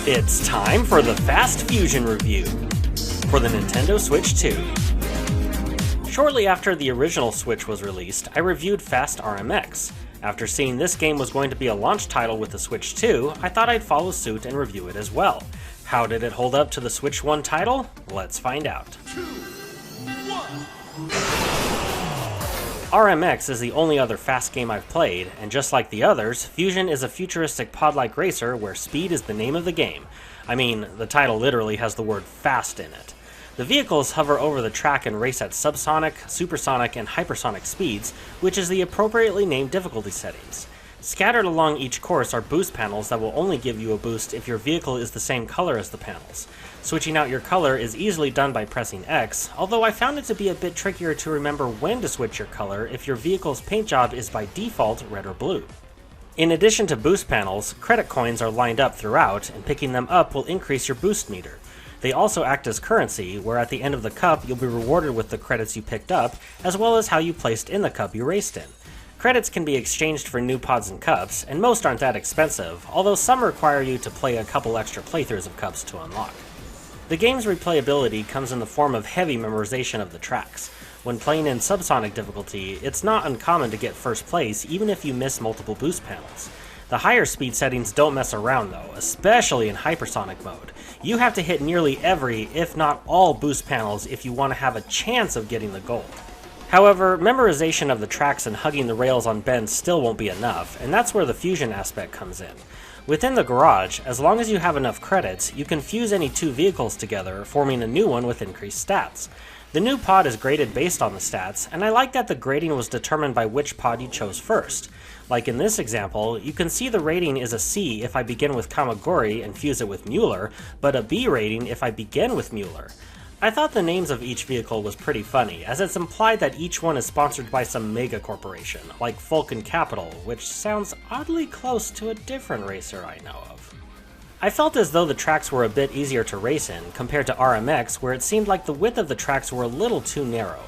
It's time for the Fast Fusion review for the Nintendo Switch 2. Shortly after the original Switch was released, I reviewed Fast RMX. After seeing this game was going to be a launch title with the Switch 2, I thought I'd follow suit and review it as well. How did it hold up to the Switch 1 title? Let's find out. 2, 1. RMX is the only other Fast game I've played, and just like the others, Fusion is a futuristic pod-like racer where speed is the name of the game. I mean, the title literally has the word fast in it. The vehicles hover over the track and race at subsonic, supersonic, and hypersonic speeds, which is the appropriately named difficulty settings. Scattered along each course are boost panels that will only give you a boost if your vehicle is the same color as the panels. Switching out your color is easily done by pressing X, although I found it to be a bit trickier to remember when to switch your color if your vehicle's paint job is by default red or blue. In addition to boost panels, credit coins are lined up throughout, and picking them up will increase your boost meter. They also act as currency, where at the end of the cup you'll be rewarded with the credits you picked up, as well as how you placed in the cup you raced in. Credits can be exchanged for new pods and cups, and most aren't that expensive, although some require you to play a couple extra playthroughs of cups to unlock. The game's replayability comes in the form of heavy memorization of the tracks. When playing in subsonic difficulty, it's not uncommon to get first place even if you miss multiple boost panels. The higher speed settings don't mess around though, especially in hypersonic mode. You have to hit nearly every, if not all, boost panels if you want to have a chance of getting the gold. However, memorization of the tracks and hugging the rails on bends still won't be enough, and that's where the fusion aspect comes in. Within the garage, as long as you have enough credits, you can fuse any two vehicles together, forming a new one with increased stats. The new pod is graded based on the stats, and I like that the grading was determined by which pod you chose first. Like in this example, you can see the rating is a C if I begin with Kamagori and fuse it with Mueller, but a B rating if I begin with Mueller. I thought the names of each vehicle was pretty funny, as it's implied that each one is sponsored by some mega corporation, like Vulcan Capital, which sounds oddly close to a different racer I know of. I felt as though the tracks were a bit easier to race in, compared to RMX, where it seemed like the width of the tracks were a little too narrow.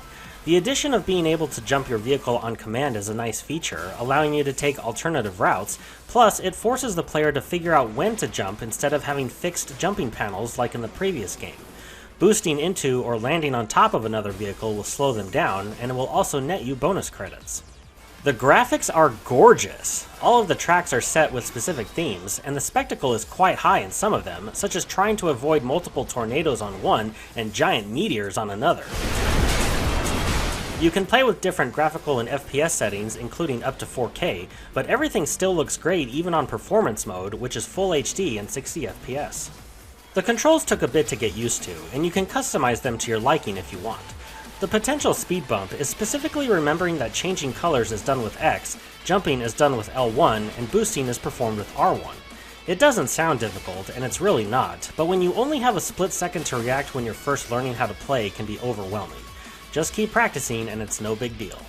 The addition of being able to jump your vehicle on command is a nice feature, allowing you to take alternative routes, plus it forces the player to figure out when to jump instead of having fixed jumping panels like in the previous game. Boosting into or landing on top of another vehicle will slow them down, and it will also net you bonus credits. The graphics are gorgeous! All of the tracks are set with specific themes, and the spectacle is quite high in some of them, such as trying to avoid multiple tornadoes on one and giant meteors on another. You can play with different graphical and FPS settings, including up to 4K, but everything still looks great even on performance mode, which is full HD and 60 FPS. The controls took a bit to get used to, and you can customize them to your liking if you want. The potential speed bump is specifically remembering that changing colors is done with X, jumping is done with L1, and boosting is performed with R1. It doesn't sound difficult, and it's really not, but when you only have a split second to react when you're first learning how to play, it can be overwhelming. Just keep practicing and it's no big deal.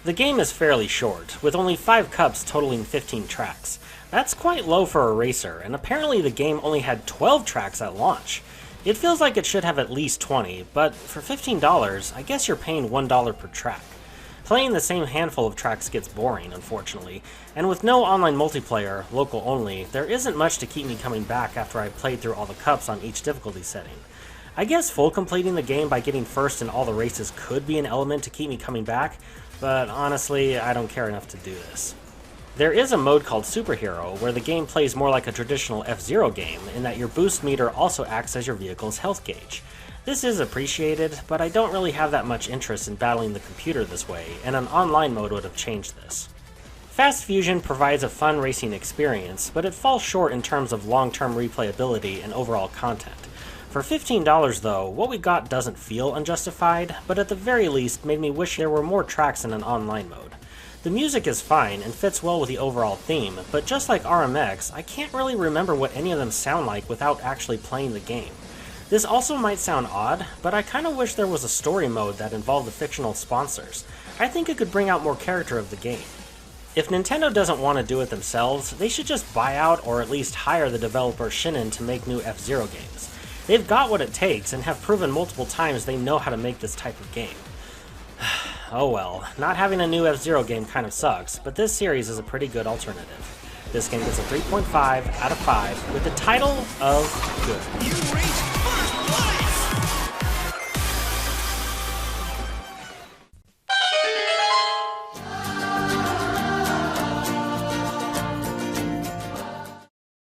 The game is fairly short, with only 5 cups totaling 15 tracks. That's quite low for a racer, and apparently the game only had 12 tracks at launch. It feels like it should have at least 20, but for $15, I guess you're paying $1 per track. Playing the same handful of tracks gets boring, unfortunately, and with no online multiplayer, local only, there isn't much to keep me coming back after I've played through all the cups on each difficulty setting. I guess full completing the game by getting first in all the races could be an element to keep me coming back, but honestly, I don't care enough to do this. There is a mode called Superhero, where the game plays more like a traditional F-Zero game, in that your boost meter also acts as your vehicle's health gauge. This is appreciated, but I don't really have that much interest in battling the computer this way, and an online mode would have changed this. Fast Fusion provides a fun racing experience, but it falls short in terms of long-term replayability and overall content. For $15 though, what we got doesn't feel unjustified, but at the very least made me wish there were more tracks in an online mode. The music is fine and fits well with the overall theme, but just like RMX, I can't really remember what any of them sound like without actually playing the game. This also might sound odd, but I kinda wish there was a story mode that involved the fictional sponsors. I think it could bring out more character of the game. If Nintendo doesn't want to do it themselves, they should just buy out or at least hire the developer Shinen to make new F-Zero games. They've got what it takes and have proven multiple times they know how to make this type of game. Oh well, not having a new F-Zero game kind of sucks, but this series is a pretty good alternative. This game gets a 3.5 out of 5 with the title of good. You reach